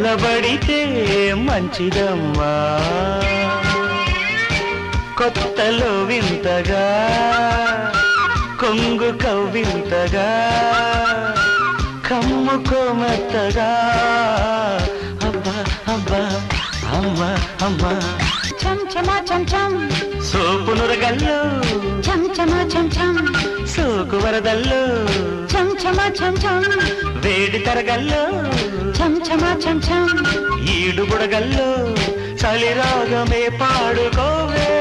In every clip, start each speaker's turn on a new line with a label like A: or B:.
A: చల్లబడితే మంచిదమ్మా కొత్తలో వింతగా కొంగు కవ్వింతగా కమ్ముకోమత్తగా అబ్బా అబ్బా అమ్మా అమ్మా
B: చంచమా చంచం
A: సోపు నురగల్లో
B: చంచమా చంచం
A: సోకు వరదల్లో
B: చంచమా చంచం
A: వేడి తరగల్లో
B: చంచమా చంచం
A: ఈడు బుడగల్లో చలిరాగమే పాడుకోవే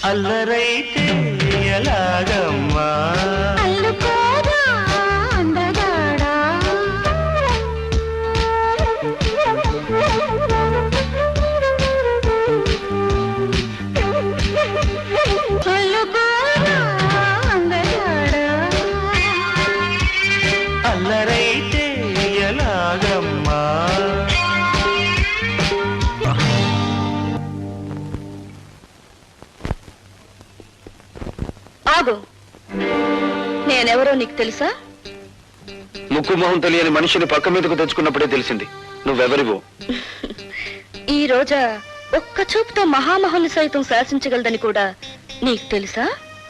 A: అల్లరైతే ఎలాగమ్మా
B: అల్లుకోరా అందగాడా అల్లుకోరా అందగాడా
A: అల్లరైతే ఎలాగమ్మా
C: ఆగు, నేనెవరో నీకు తెలుసా?
D: ముక్కు మొహం తెలియని మనిషిని పక్క మీదకు తెచ్చుకున్నప్పుడే తెలిసింది నువ్వెవరివో.
C: ఈ రోజా ఒక్క చూపుతో మహామహుల్ని సైతం శాసించగలదని కూడా నీకు తెలుసా?